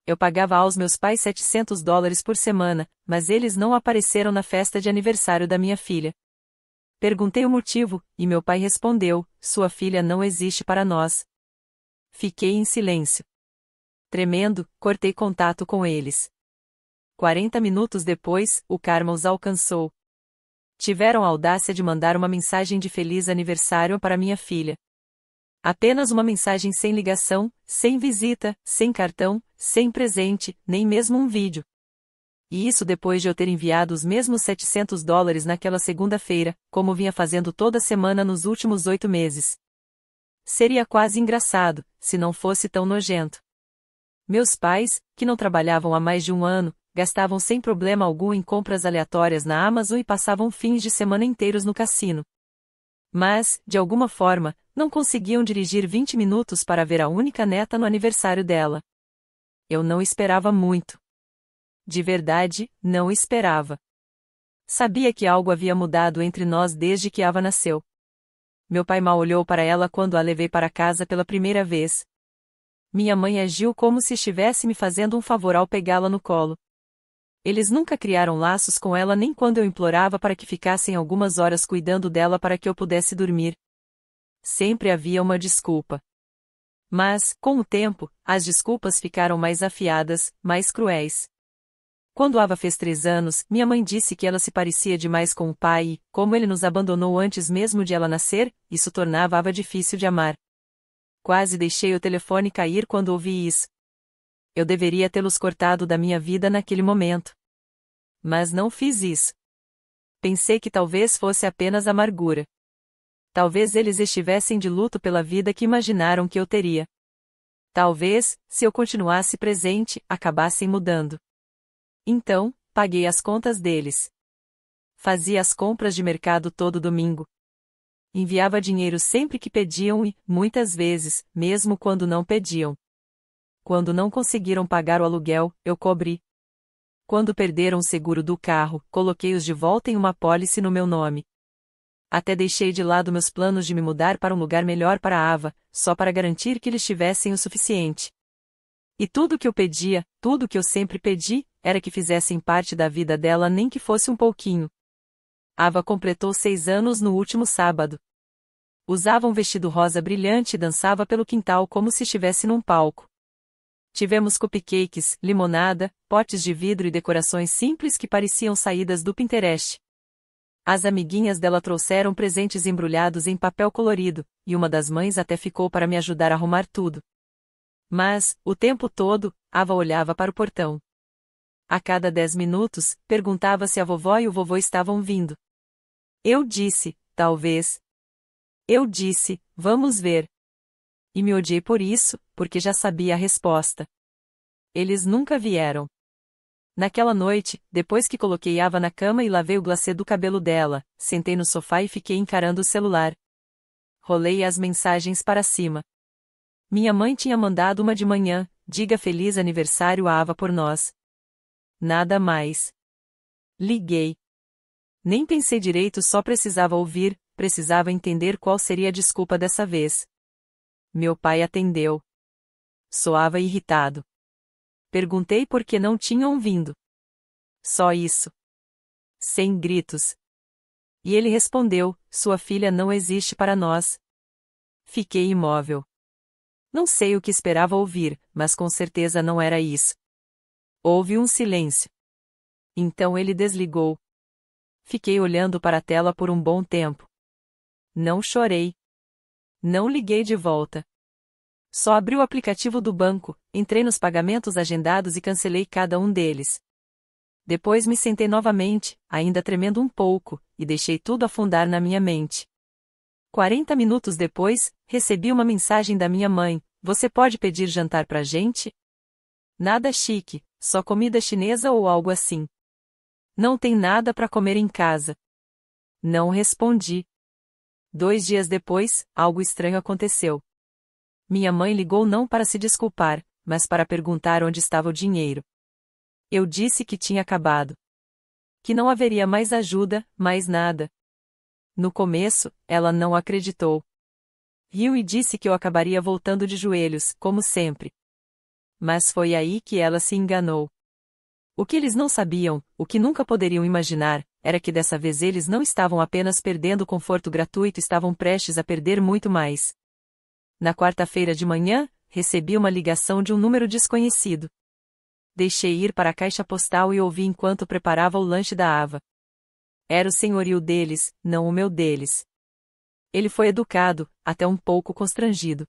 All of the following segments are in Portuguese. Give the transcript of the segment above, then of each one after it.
Eu pagava aos meus pais $700 por semana, mas eles não apareceram na festa de aniversário da minha filha. Perguntei o motivo, e meu pai respondeu: sua filha não existe para nós. Fiquei em silêncio. Tremendo, cortei contato com eles. 40 minutos depois, o karma os alcançou. Tiveram a audácia de mandar uma mensagem de feliz aniversário para minha filha. Apenas uma mensagem sem ligação, sem visita, sem cartão, sem presente, nem mesmo um vídeo. E isso depois de eu ter enviado os mesmos $700 naquela segunda-feira, como vinha fazendo toda semana nos últimos 8 meses. Seria quase engraçado, se não fosse tão nojento. Meus pais, que não trabalhavam há mais de um ano, gastavam sem problema algum em compras aleatórias na Amazon e passavam fins de semana inteiros no cassino. Mas, de alguma forma, não conseguiam dirigir 20 minutos para ver a única neta no aniversário dela. Eu não esperava muito. De verdade, não esperava. Sabia que algo havia mudado entre nós desde que Ava nasceu. Meu pai mal olhou para ela quando a levei para casa pela primeira vez. Minha mãe agiu como se estivesse me fazendo um favor ao pegá-la no colo. Eles nunca criaram laços com ela nem quando eu implorava para que ficassem algumas horas cuidando dela para que eu pudesse dormir. Sempre havia uma desculpa. Mas, com o tempo, as desculpas ficaram mais afiadas, mais cruéis. Quando Ava fez 3 anos, minha mãe disse que ela se parecia demais com o pai e, como ele nos abandonou antes mesmo de ela nascer, isso tornava Ava difícil de amar. Quase deixei o telefone cair quando ouvi isso. Eu deveria tê-los cortado da minha vida naquele momento. Mas não fiz isso. Pensei que talvez fosse apenas amargura. Talvez eles estivessem de luto pela vida que imaginaram que eu teria. Talvez, se eu continuasse presente, acabassem mudando. Então, paguei as contas deles. Fazia as compras de mercado todo domingo. Enviava dinheiro sempre que pediam e, muitas vezes, mesmo quando não pediam. Quando não conseguiram pagar o aluguel, eu cobri. Quando perderam o seguro do carro, coloquei-os de volta em uma apólice no meu nome. Até deixei de lado meus planos de me mudar para um lugar melhor para a Ava, só para garantir que eles tivessem o suficiente. E tudo o que eu pedia, tudo o que eu sempre pedi, era que fizessem parte da vida dela nem que fosse um pouquinho. Ava completou 6 anos no último sábado. Usava um vestido rosa brilhante e dançava pelo quintal como se estivesse num palco. Tivemos cupcakes, limonada, potes de vidro e decorações simples que pareciam saídas do Pinterest. As amiguinhas dela trouxeram presentes embrulhados em papel colorido, e uma das mães até ficou para me ajudar a arrumar tudo. Mas, o tempo todo, Ava olhava para o portão. A cada 10 minutos, perguntava se a vovó e o vovô estavam vindo. Eu disse, talvez. Eu disse, vamos ver. E me odiei por isso, porque já sabia a resposta. Eles nunca vieram. Naquela noite, depois que coloquei Ava na cama e lavei o glacê do cabelo dela, sentei no sofá e fiquei encarando o celular. Rolei as mensagens para cima. Minha mãe tinha mandado uma de manhã: diga feliz aniversário a Ava por nós. Nada mais. Liguei. Nem pensei direito, só precisava ouvir, precisava entender qual seria a desculpa dessa vez. Meu pai atendeu. Soava irritado. Perguntei por que não tinham vindo. Só isso. Sem gritos. E ele respondeu: sua filha não existe para nós. Fiquei imóvel. Não sei o que esperava ouvir, mas com certeza não era isso. Houve um silêncio. Então ele desligou. Fiquei olhando para a tela por um bom tempo. Não chorei. Não liguei de volta. Só abri o aplicativo do banco, entrei nos pagamentos agendados e cancelei cada um deles. Depois me sentei novamente, ainda tremendo um pouco, e deixei tudo afundar na minha mente. 40 minutos depois, recebi uma mensagem da minha mãe: você pode pedir jantar pra gente? Nada chique, só comida chinesa ou algo assim. Não tem nada para comer em casa. Não respondi. 2 dias depois, algo estranho aconteceu. Minha mãe ligou não para se desculpar, mas para perguntar onde estava o dinheiro. Eu disse que tinha acabado. Que não haveria mais ajuda, mais nada. No começo, ela não acreditou. Riu e disse que eu acabaria voltando de joelhos, como sempre. Mas foi aí que ela se enganou. O que eles não sabiam, o que nunca poderiam imaginar, era que dessa vez eles não estavam apenas perdendo conforto gratuito, estavam prestes a perder muito mais. Na quarta-feira de manhã, recebi uma ligação de um número desconhecido. Deixei ir para a caixa postal e ouvi enquanto preparava o lanche da Ava. Era o senhorio deles, não o meu deles. Ele foi educado, até um pouco constrangido.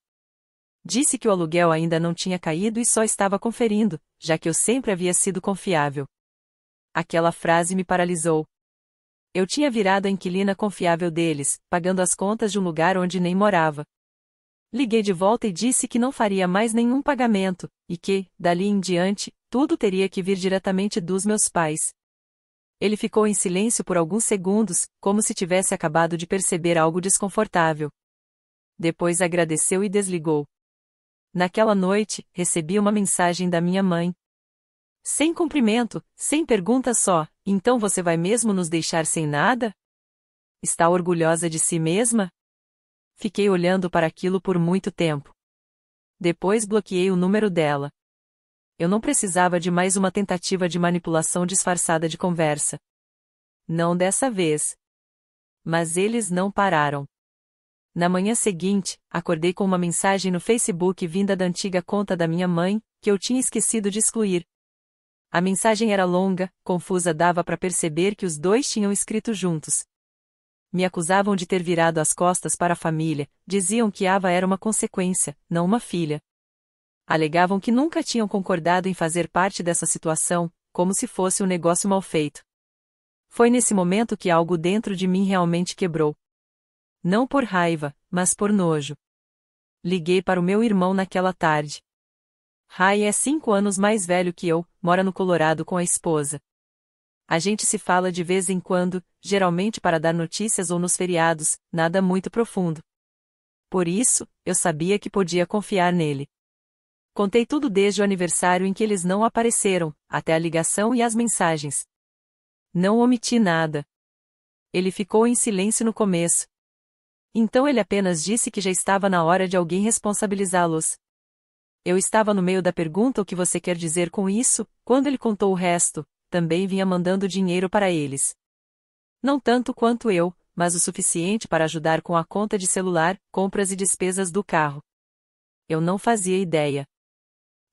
Disse que o aluguel ainda não tinha caído e só estava conferindo, já que eu sempre havia sido confiável. Aquela frase me paralisou. Eu tinha virado a inquilina confiável deles, pagando as contas de um lugar onde nem morava. Liguei de volta e disse que não faria mais nenhum pagamento, e que, dali em diante, tudo teria que vir diretamente dos meus pais. Ele ficou em silêncio por alguns segundos, como se tivesse acabado de perceber algo desconfortável. Depois agradeceu e desligou. Naquela noite, recebi uma mensagem da minha mãe. Sem cumprimento, sem pergunta só, então você vai mesmo nos deixar sem nada? Está orgulhosa de si mesma? Fiquei olhando para aquilo por muito tempo. Depois bloqueei o número dela. Eu não precisava de mais uma tentativa de manipulação disfarçada de conversa. Não dessa vez. Mas eles não pararam. Na manhã seguinte, acordei com uma mensagem no Facebook vinda da antiga conta da minha mãe, que eu tinha esquecido de excluir. A mensagem era longa, confusa, dava para perceber que os dois tinham escrito juntos. Me acusavam de ter virado as costas para a família, diziam que Ava era uma consequência, não uma filha. Alegavam que nunca tinham concordado em fazer parte dessa situação, como se fosse um negócio mal feito. Foi nesse momento que algo dentro de mim realmente quebrou. Não por raiva, mas por nojo. Liguei para o meu irmão naquela tarde. Ray é 5 anos mais velho que eu, mora no Colorado com a esposa. A gente se fala de vez em quando, geralmente para dar notícias ou nos feriados, nada muito profundo. Por isso, eu sabia que podia confiar nele. Contei tudo desde o aniversário em que eles não apareceram, até a ligação e as mensagens. Não omiti nada. Ele ficou em silêncio no começo. Então ele apenas disse que já estava na hora de alguém responsabilizá-los. Eu estava no meio da pergunta o que você quer dizer com isso, quando ele contou o resto, também vinha mandando dinheiro para eles. Não tanto quanto eu, mas o suficiente para ajudar com a conta de celular, compras e despesas do carro. Eu não fazia ideia.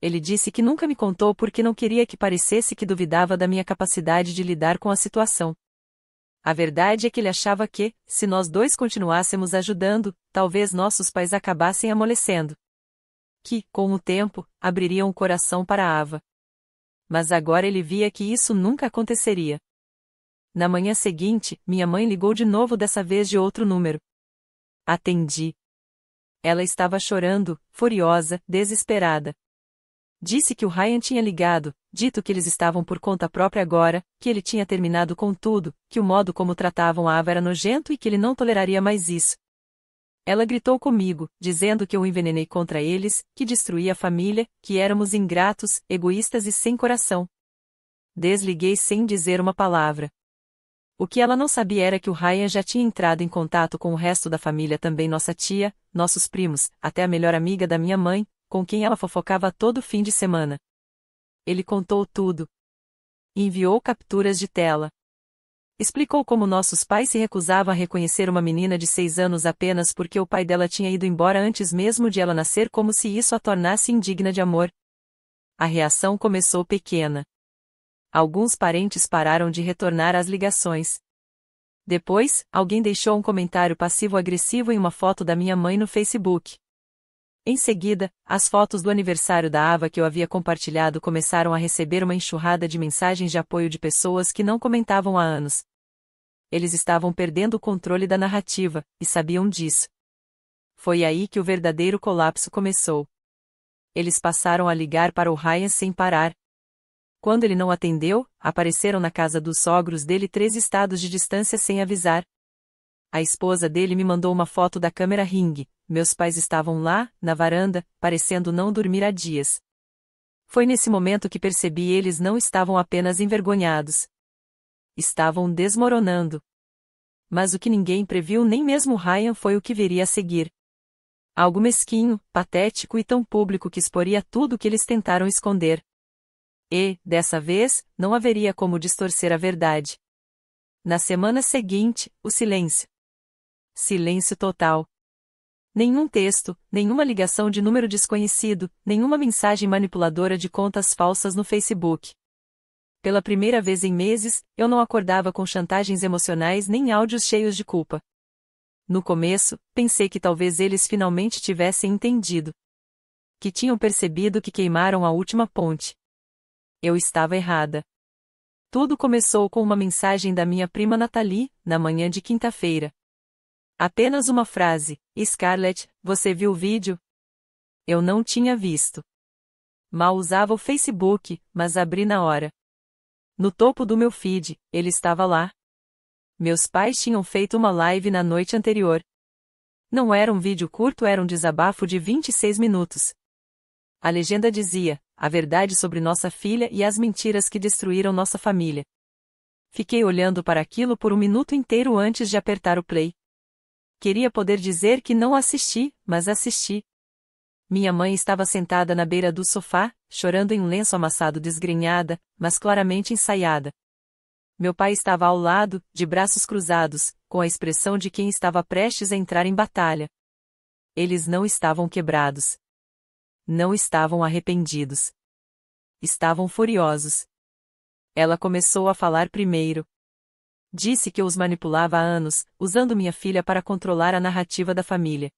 Ele disse que nunca me contou porque não queria que parecesse que duvidava da minha capacidade de lidar com a situação. A verdade é que ele achava que, se nós dois continuássemos ajudando, talvez nossos pais acabassem amolecendo. Que, com o tempo, abririam o coração para Ava. Mas agora ele via que isso nunca aconteceria. Na manhã seguinte, minha mãe ligou de novo, dessa vez de outro número. Atendi. Ela estava chorando, furiosa, desesperada. Disse que o Ryan tinha ligado, dito que eles estavam por conta própria agora, que ele tinha terminado com tudo, que o modo como tratavam a Ava era nojento e que ele não toleraria mais isso. Ela gritou comigo, dizendo que eu envenenei contra eles, que destruí a família, que éramos ingratos, egoístas e sem coração. Desliguei sem dizer uma palavra. O que ela não sabia era que o Ryan já tinha entrado em contato com o resto da família, também nossa tia, nossos primos, até a melhor amiga da minha mãe, com quem ela fofocava todo fim de semana. Ele contou tudo. Enviou capturas de tela. Explicou como nossos pais se recusavam a reconhecer uma menina de 6 anos apenas porque o pai dela tinha ido embora antes mesmo de ela nascer, como se isso a tornasse indigna de amor. A reação começou pequena. Alguns parentes pararam de retornar às ligações. Depois, alguém deixou um comentário passivo-agressivo em uma foto da minha mãe no Facebook. Em seguida, as fotos do aniversário da Ava que eu havia compartilhado começaram a receber uma enxurrada de mensagens de apoio de pessoas que não comentavam há anos. Eles estavam perdendo o controle da narrativa, e sabiam disso. Foi aí que o verdadeiro colapso começou. Eles passaram a ligar para o Ryan sem parar. Quando ele não atendeu, apareceram na casa dos sogros dele 3 estados de distância sem avisar. A esposa dele me mandou uma foto da câmera Ring. Meus pais estavam lá, na varanda, parecendo não dormir há dias. Foi nesse momento que percebi: eles não estavam apenas envergonhados. Estavam desmoronando. Mas o que ninguém previu, nem mesmo Ryan, foi o que viria a seguir. Algo mesquinho, patético e tão público que exporia tudo o que eles tentaram esconder. E, dessa vez, não haveria como distorcer a verdade. Na semana seguinte, o silêncio. Silêncio total. Nenhum texto, nenhuma ligação de número desconhecido, nenhuma mensagem manipuladora de contas falsas no Facebook. Pela primeira vez em meses, eu não acordava com chantagens emocionais nem áudios cheios de culpa. No começo, pensei que talvez eles finalmente tivessem entendido. Que tinham percebido que queimaram a última ponte. Eu estava errada. Tudo começou com uma mensagem da minha prima Nathalie, na manhã de quinta-feira. Apenas uma frase: Scarlett, você viu o vídeo? Eu não tinha visto. Mal usava o Facebook, mas abri na hora. No topo do meu feed, ele estava lá. Meus pais tinham feito uma live na noite anterior. Não era um vídeo curto, era um desabafo de 26 minutos. A legenda dizia: a verdade sobre nossa filha e as mentiras que destruíram nossa família. Fiquei olhando para aquilo por um minuto inteiro antes de apertar o play. Queria poder dizer que não assisti, mas assisti. Minha mãe estava sentada na beira do sofá, chorando em um lenço amassado, desgrenhada, mas claramente ensaiada. Meu pai estava ao lado, de braços cruzados, com a expressão de quem estava prestes a entrar em batalha. Eles não estavam quebrados. Não estavam arrependidos. Estavam furiosos. Ela começou a falar primeiro. Disse que eu os manipulava há anos, usando minha filha para controlar a narrativa da família.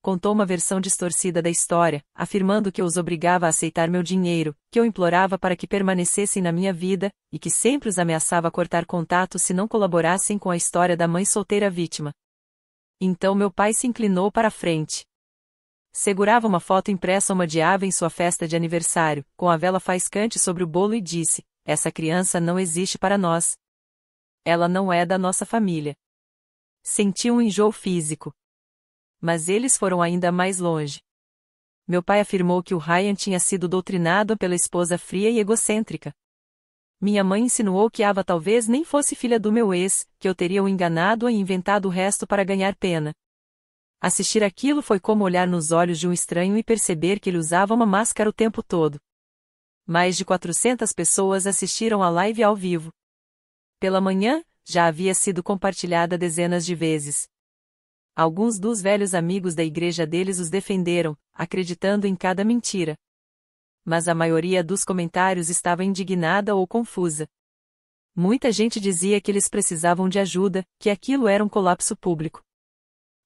Contou uma versão distorcida da história, afirmando que eu os obrigava a aceitar meu dinheiro, que eu implorava para que permanecessem na minha vida, e que sempre os ameaçava cortar contato se não colaborassem com a história da mãe solteira vítima. Então meu pai se inclinou para a frente. Segurava uma foto impressa uma de ave em sua festa de aniversário, com a vela faiscante sobre o bolo e disse: essa criança não existe para nós. Ela não é da nossa família. Senti um enjoo físico. Mas eles foram ainda mais longe. Meu pai afirmou que o Ryan tinha sido doutrinado pela esposa fria e egocêntrica. Minha mãe insinuou que Ava talvez nem fosse filha do meu ex, que eu teria o enganado e inventado o resto para ganhar pena. Assistir aquilo foi como olhar nos olhos de um estranho e perceber que ele usava uma máscara o tempo todo. Mais de 400 pessoas assistiram à live ao vivo. Pela manhã, já havia sido compartilhada dezenas de vezes. Alguns dos velhos amigos da igreja deles os defenderam, acreditando em cada mentira. Mas a maioria dos comentários estava indignada ou confusa. Muita gente dizia que eles precisavam de ajuda, que aquilo era um colapso público.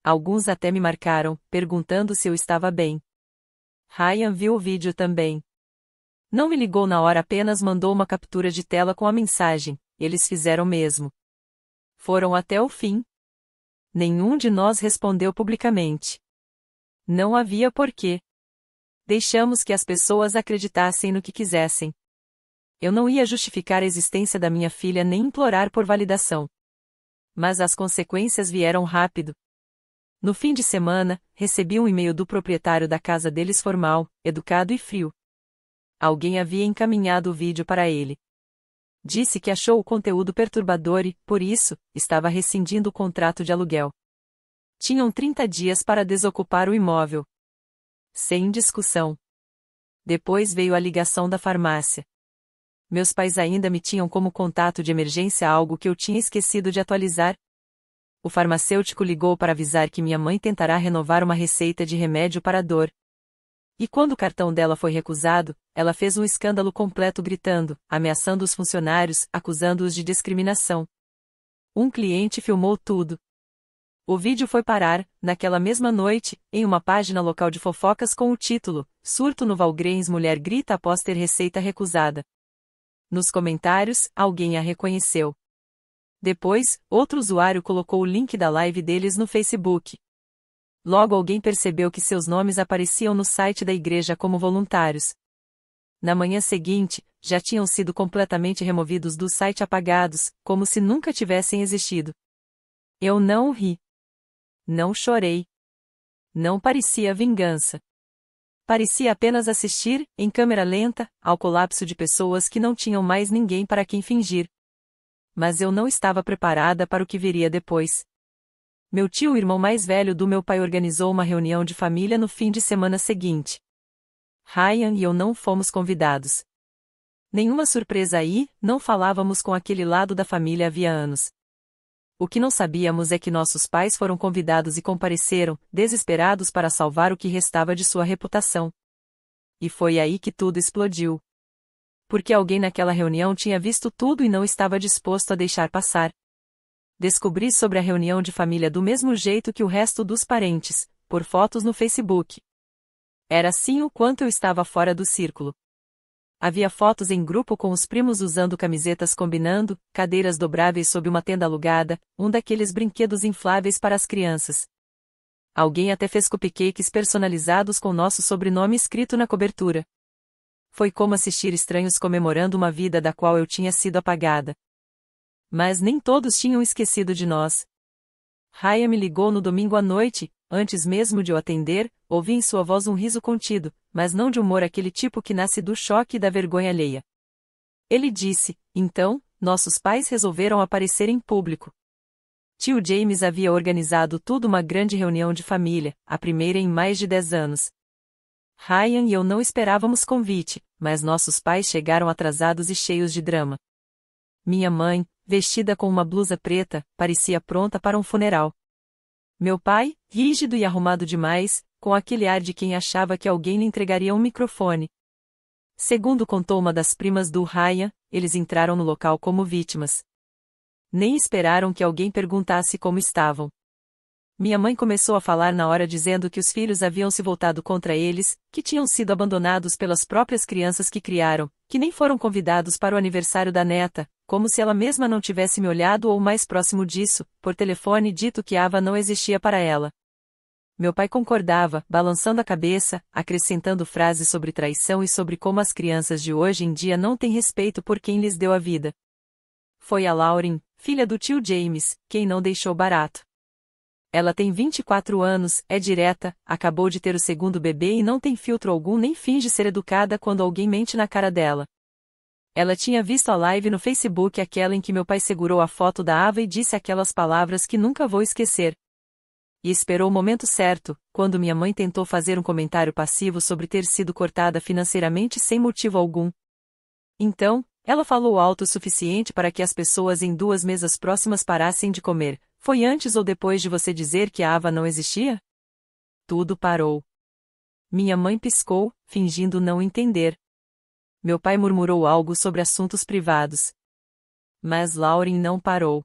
Alguns até me marcaram, perguntando se eu estava bem. Ryan viu o vídeo também. Não me ligou na hora, apenas mandou uma captura de tela com a mensagem: eles fizeram mesmo. Foram até o fim. Nenhum de nós respondeu publicamente. Não havia porquê. Deixamos que as pessoas acreditassem no que quisessem. Eu não ia justificar a existência da minha filha nem implorar por validação. Mas as consequências vieram rápido. No fim de semana, recebi um e-mail do proprietário da casa deles, formal, educado e frio. Alguém havia encaminhado o vídeo para ele. Disse que achou o conteúdo perturbador e, por isso, estava rescindindo o contrato de aluguel. Tinham 30 dias para desocupar o imóvel. Sem discussão. Depois veio a ligação da farmácia. Meus pais ainda me tinham como contato de emergência, algo que eu tinha esquecido de atualizar. O farmacêutico ligou para avisar que minha mãe tentará renovar uma receita de remédio para a dor. E quando o cartão dela foi recusado, ela fez um escândalo completo gritando, ameaçando os funcionários, acusando-os de discriminação. Um cliente filmou tudo. O vídeo foi parar, naquela mesma noite, em uma página local de fofocas com o título: Surto no Walgreens, mulher grita após ter receita recusada. Nos comentários, alguém a reconheceu. Depois, outro usuário colocou o link da live deles no Facebook. Logo alguém percebeu que seus nomes apareciam no site da igreja como voluntários. Na manhã seguinte, já tinham sido completamente removidos do site, apagados, como se nunca tivessem existido. Eu não ri. Não chorei. Não parecia vingança. Parecia apenas assistir, em câmera lenta, ao colapso de pessoas que não tinham mais ninguém para quem fingir. Mas eu não estava preparada para o que viria depois. Meu tio, o irmão mais velho do meu pai, organizou uma reunião de família no fim de semana seguinte. Ryan e eu não fomos convidados. Nenhuma surpresa aí, não falávamos com aquele lado da família havia anos. O que não sabíamos é que nossos pais foram convidados e compareceram, desesperados para salvar o que restava de sua reputação. E foi aí que tudo explodiu. Porque alguém naquela reunião tinha visto tudo e não estava disposto a deixar passar. Descobri sobre a reunião de família do mesmo jeito que o resto dos parentes, por fotos no Facebook. Era assim o quanto eu estava fora do círculo. Havia fotos em grupo com os primos usando camisetas combinando, cadeiras dobráveis sob uma tenda alugada, um daqueles brinquedos infláveis para as crianças. Alguém até fez cupcakes personalizados com nosso sobrenome escrito na cobertura. Foi como assistir estranhos comemorando uma vida da qual eu tinha sido apagada. Mas nem todos tinham esquecido de nós. Raya me ligou no domingo à noite, antes mesmo de eu atender, ouvi em sua voz um riso contido, mas não de humor aquele tipo que nasce do choque e da vergonha alheia. Ele disse, então, nossos pais resolveram aparecer em público. Tio James havia organizado tudo uma grande reunião de família, a primeira em mais de 10 anos. Ryan e eu não esperávamos convite, mas nossos pais chegaram atrasados e cheios de drama. Minha mãe, vestida com uma blusa preta, parecia pronta para um funeral. Meu pai, rígido e arrumado demais, com aquele ar de quem achava que alguém lhe entregaria um microfone. Segundo contou uma das primas do Ryan, eles entraram no local como vítimas. Nem esperaram que alguém perguntasse como estavam. Minha mãe começou a falar na hora dizendo que os filhos haviam se voltado contra eles, que tinham sido abandonados pelas próprias crianças que criaram, que nem foram convidados para o aniversário da neta, como se ela mesma não tivesse me olhado ou mais próximo disso, por telefone dito que Ava não existia para ela. Meu pai concordava, balançando a cabeça, acrescentando frases sobre traição e sobre como as crianças de hoje em dia não têm respeito por quem lhes deu a vida. Foi a Lauren, filha do tio James, quem não deixou barato. Ela tem 24 anos, é direta, acabou de ter o segundo bebê e não tem filtro algum nem finge ser educada quando alguém mente na cara dela. Ela tinha visto a live no Facebook, aquela em que meu pai segurou a foto da Ava e disse aquelas palavras que nunca vou esquecer. E esperou o momento certo, quando minha mãe tentou fazer um comentário passivo sobre ter sido cortada financeiramente sem motivo algum. Então, ela falou alto o suficiente para que as pessoas em 2 mesas próximas parassem de comer. Foi antes ou depois de você dizer que a Ava não existia? Tudo parou. Minha mãe piscou, fingindo não entender. Meu pai murmurou algo sobre assuntos privados. Mas Lauren não parou.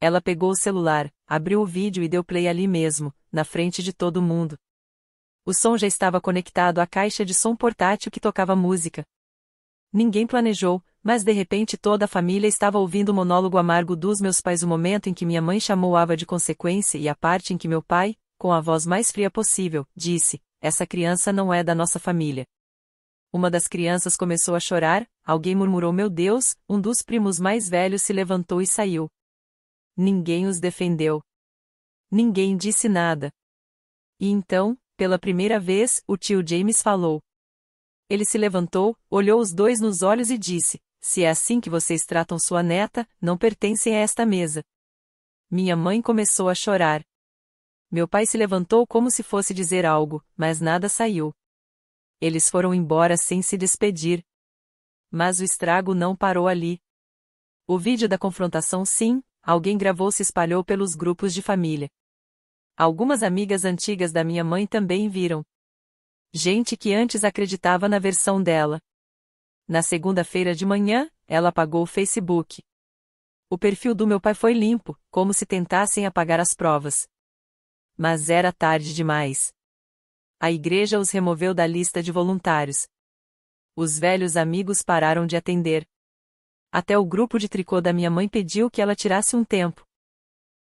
Ela pegou o celular, abriu o vídeo e deu play ali mesmo, na frente de todo mundo. O som já estava conectado à caixa de som portátil que tocava música. Ninguém planejou, mas de repente toda a família estava ouvindo o monólogo amargo dos meus pais, o momento em que minha mãe chamou Ava de consequência e a parte em que meu pai, com a voz mais fria possível, disse, essa criança não é da nossa família. Uma das crianças começou a chorar, alguém murmurou meu Deus, um dos primos mais velhos se levantou e saiu. Ninguém os defendeu. Ninguém disse nada. E então, pela primeira vez, o tio James falou. Ele se levantou, olhou os dois nos olhos e disse, se é assim que vocês tratam sua neta, não pertencem a esta mesa. Minha mãe começou a chorar. Meu pai se levantou como se fosse dizer algo, mas nada saiu. Eles foram embora sem se despedir. Mas o estrago não parou ali. O vídeo da confrontação, sim, alguém gravou, se espalhou pelos grupos de família. Algumas amigas antigas da minha mãe também viram. Gente que antes acreditava na versão dela. Na segunda-feira de manhã, ela apagou o Facebook. O perfil do meu pai foi limpo, como se tentassem apagar as provas. Mas era tarde demais. A igreja os removeu da lista de voluntários. Os velhos amigos pararam de atender. Até o grupo de tricô da minha mãe pediu que ela tirasse um tempo.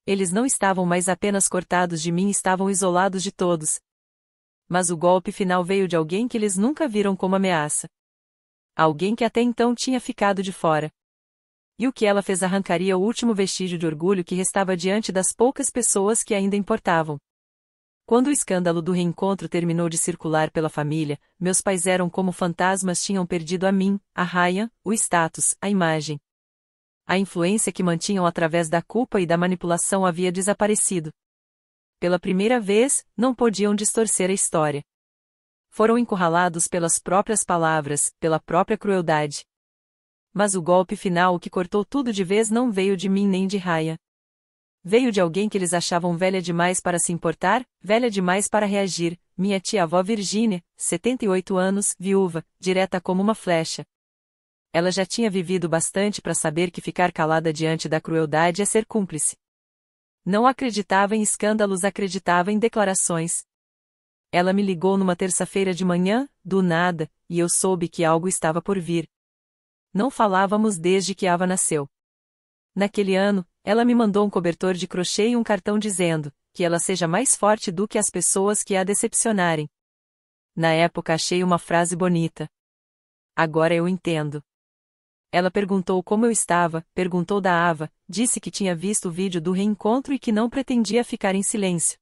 Eles não estavam mais apenas cortados de mim, estavam isolados de todos. Mas o golpe final veio de alguém que eles nunca viram como ameaça. Alguém que até então tinha ficado de fora. E o que ela fez arrancaria o último vestígio de orgulho que restava diante das poucas pessoas que ainda importavam. Quando o escândalo do reencontro terminou de circular pela família, meus pais eram como fantasmas, tinham perdido a mim, a Ryan, o status, a imagem. A influência que mantinham através da culpa e da manipulação havia desaparecido. Pela primeira vez, não podiam distorcer a história. Foram encurralados pelas próprias palavras, pela própria crueldade. Mas o golpe final que cortou tudo de vez não veio de mim nem de Raya. Veio de alguém que eles achavam velha demais para se importar, velha demais para reagir, minha tia-avó Virgínia, 78 anos, viúva, direta como uma flecha. Ela já tinha vivido bastante para saber que ficar calada diante da crueldade é ser cúmplice. Não acreditava em escândalos, acreditava em declarações. Ela me ligou numa terça-feira de manhã, do nada, e eu soube que algo estava por vir. Não falávamos desde que Ava nasceu. Naquele ano, ela me mandou um cobertor de crochê e um cartão dizendo que ela seja mais forte do que as pessoas que a decepcionarem. Na época achei uma frase bonita. Agora eu entendo. Ela perguntou como eu estava, perguntou da Ava, disse que tinha visto o vídeo do reencontro e que não pretendia ficar em silêncio.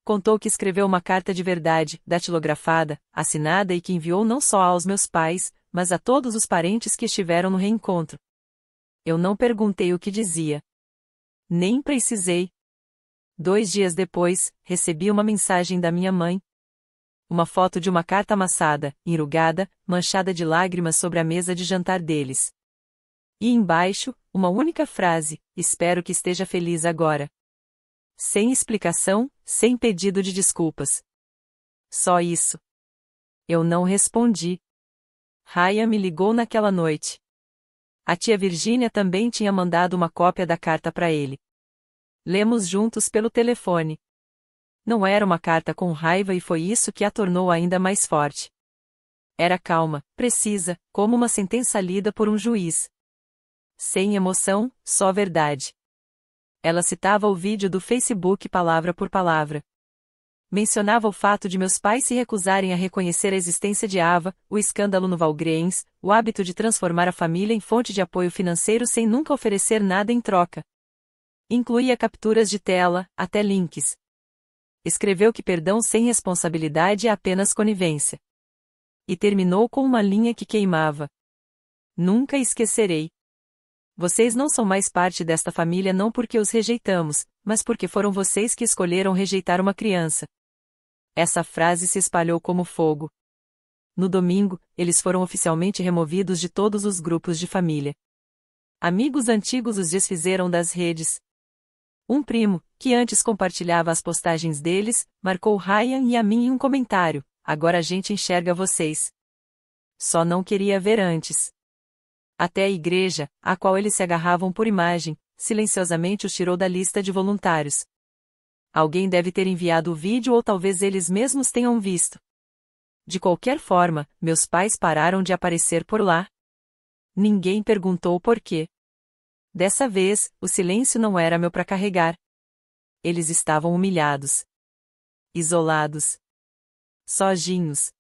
Contou que escreveu uma carta de verdade, datilografada, assinada e que enviou não só aos meus pais, mas a todos os parentes que estiveram no reencontro. Eu não perguntei o que dizia. Nem precisei. 2 dias depois, recebi uma mensagem da minha mãe. Uma foto de uma carta amassada, enrugada, manchada de lágrimas sobre a mesa de jantar deles. E embaixo, uma única frase: espero que esteja feliz agora. Sem explicação, sem pedido de desculpas. Só isso. Eu não respondi. Raya me ligou naquela noite. A tia Virgínia também tinha mandado uma cópia da carta para ele. Lemos juntos pelo telefone. Não era uma carta com raiva e foi isso que a tornou ainda mais forte. Era calma, precisa, como uma sentença lida por um juiz. Sem emoção, só verdade. Ela citava o vídeo do Facebook palavra por palavra. Mencionava o fato de meus pais se recusarem a reconhecer a existência de Ava, o escândalo no Walgreens, o hábito de transformar a família em fonte de apoio financeiro sem nunca oferecer nada em troca. Incluía capturas de tela, até links. Escreveu que perdão sem responsabilidade é apenas conivência. E terminou com uma linha que queimava. Nunca esquecerei. Vocês não são mais parte desta família não porque os rejeitamos, mas porque foram vocês que escolheram rejeitar uma criança. Essa frase se espalhou como fogo. No domingo, eles foram oficialmente removidos de todos os grupos de família. Amigos antigos os desfizeram das redes. Um primo, que antes compartilhava as postagens deles, marcou Ryan e a mim em um comentário: agora a gente enxerga vocês. Só não queria ver antes. Até a igreja, à qual eles se agarravam por imagem, silenciosamente os tirou da lista de voluntários. Alguém deve ter enviado o vídeo ou talvez eles mesmos tenham visto. De qualquer forma, meus pais pararam de aparecer por lá. Ninguém perguntou por quê. Dessa vez, o silêncio não era meu para carregar. Eles estavam humilhados. Isolados. Sozinhos.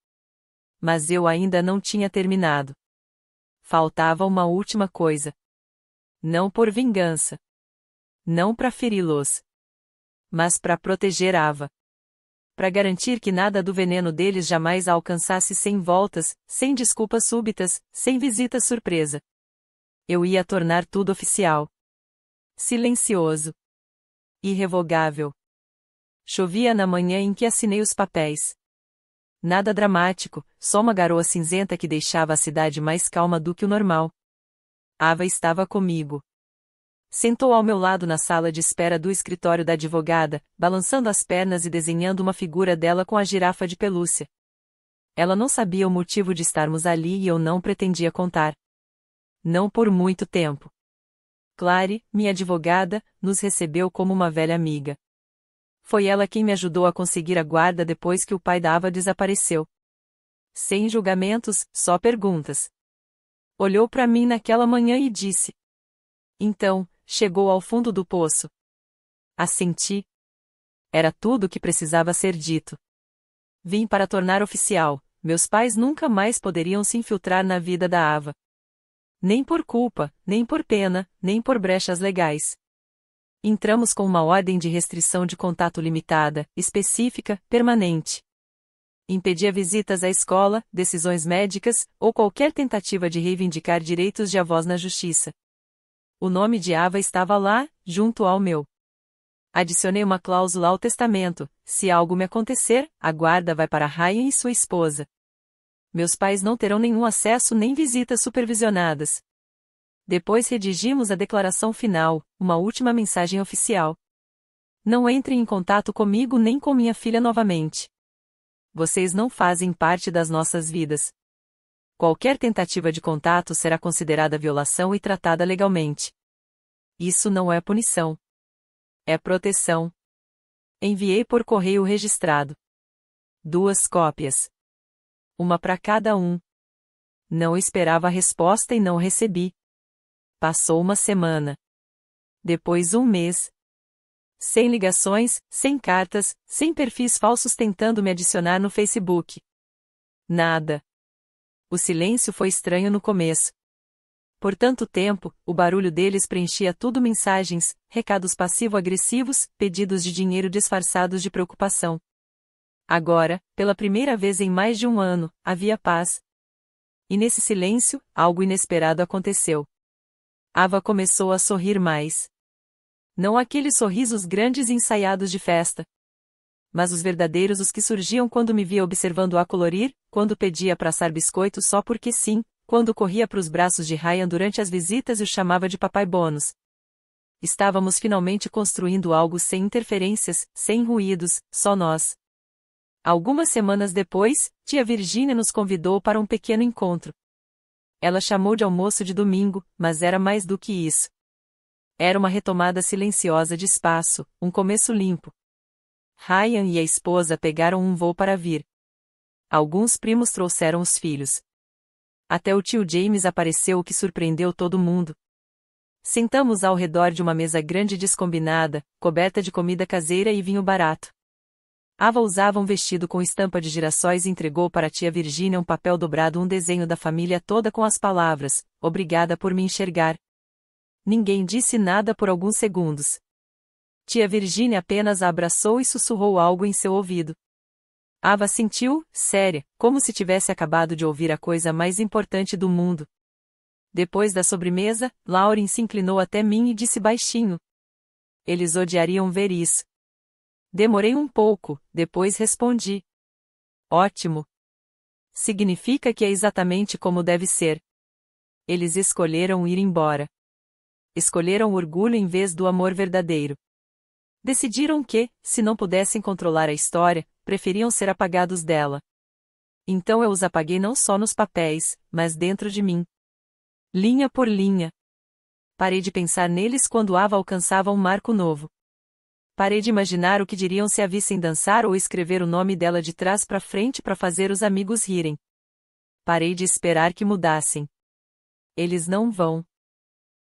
Mas eu ainda não tinha terminado. Faltava uma última coisa. Não por vingança. Não para feri-los. Mas para proteger Ava. Para garantir que nada do veneno deles jamais a alcançasse sem voltas, sem desculpas súbitas, sem visita surpresa. Eu ia tornar tudo oficial. Silencioso. Irrevogável. Chovia na manhã em que assinei os papéis. Nada dramático, só uma garoa cinzenta que deixava a cidade mais calma do que o normal. Ava estava comigo. Sentou ao meu lado na sala de espera do escritório da advogada, balançando as pernas e desenhando uma figura dela com a girafa de pelúcia. Ela não sabia o motivo de estarmos ali e eu não pretendia contar. Não por muito tempo. Clary, minha advogada, nos recebeu como uma velha amiga. Foi ela quem me ajudou a conseguir a guarda depois que o pai da Ava desapareceu. Sem julgamentos, só perguntas. Olhou para mim naquela manhã e disse: então, chegou ao fundo do poço. Assenti. Era tudo o que precisava ser dito. Vim para tornar oficial: meus pais nunca mais poderiam se infiltrar na vida da Ava. Nem por culpa, nem por pena, nem por brechas legais. Entramos com uma ordem de restrição de contato limitada, específica, permanente. Impedia visitas à escola, decisões médicas, ou qualquer tentativa de reivindicar direitos de avós na justiça. O nome de Ava estava lá, junto ao meu. Adicionei uma cláusula ao testamento: se algo me acontecer, a guarda vai para Ryan e sua esposa. Meus pais não terão nenhum acesso nem visitas supervisionadas. Depois redigimos a declaração final, uma última mensagem oficial. Não entrem em contato comigo nem com minha filha novamente. Vocês não fazem parte das nossas vidas. Qualquer tentativa de contato será considerada violação e tratada legalmente. Isso não é punição. É proteção. Enviei por correio registrado. 2 cópias. Uma para cada um. Não esperava a resposta e não recebi. Passou uma semana. Depois 1 mês. Sem ligações, sem cartas, sem perfis falsos tentando me adicionar no Facebook. Nada. O silêncio foi estranho no começo. Por tanto tempo, o barulho deles preenchia tudo: mensagens, recados passivo-agressivos, pedidos de dinheiro disfarçados de preocupação. Agora, pela primeira vez em mais de 1 ano, havia paz. E nesse silêncio, algo inesperado aconteceu. Ava começou a sorrir mais. Não aqueles sorrisos grandes e ensaiados de festa, mas os verdadeiros, os que surgiam quando me via observando-a colorir, quando pedia para assar biscoitos só porque sim, quando corria para os braços de Ryan durante as visitas e o chamava de papai bônus. Estávamos finalmente construindo algo sem interferências, sem ruídos, só nós. Algumas semanas depois, tia Virginia nos convidou para um pequeno encontro. Ela chamou de almoço de domingo, mas era mais do que isso. Era uma retomada silenciosa de espaço, um começo limpo. Ryan e a esposa pegaram um voo para vir. Alguns primos trouxeram os filhos. Até o tio James apareceu, o que surpreendeu todo mundo. Sentamos ao redor de uma mesa grande descombinada, coberta de comida caseira e vinho barato. Ava usava um vestido com estampa de girassóis e entregou para tia Virginia um papel dobrado, um desenho da família toda com as palavras: obrigada por me enxergar. Ninguém disse nada por alguns segundos. Tia Virginia apenas a abraçou e sussurrou algo em seu ouvido. Ava sentiu, séria, como se tivesse acabado de ouvir a coisa mais importante do mundo. Depois da sobremesa, Lauren se inclinou até mim e disse baixinho: eles odiariam ver isso. Demorei um pouco, depois respondi: ótimo. Significa que é exatamente como deve ser. Eles escolheram ir embora. Escolheram o orgulho em vez do amor verdadeiro. Decidiram que, se não pudessem controlar a história, preferiam ser apagados dela. Então eu os apaguei não só nos papéis, mas dentro de mim. Linha por linha. Parei de pensar neles quando Ava alcançava um marco novo. Parei de imaginar o que diriam se a vissem dançar ou escrever o nome dela de trás para frente para fazer os amigos rirem. Parei de esperar que mudassem. Eles não vão.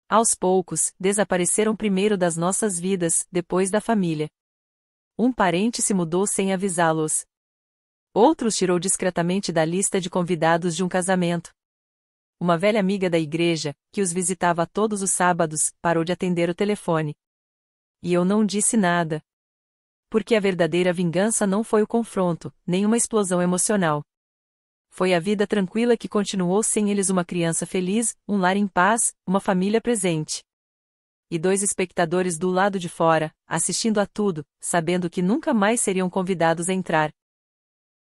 Aos poucos, desapareceram primeiro das nossas vidas, depois da família. Um parente se mudou sem avisá-los. Outros tirou discretamente da lista de convidados de um casamento. Uma velha amiga da igreja, que os visitava todos os sábados, parou de atender o telefone. E eu não disse nada. Porque a verdadeira vingança não foi o confronto, nem uma explosão emocional. Foi a vida tranquila que continuou sem eles: uma criança feliz, um lar em paz, uma família presente. E 2 espectadores do lado de fora, assistindo a tudo, sabendo que nunca mais seriam convidados a entrar.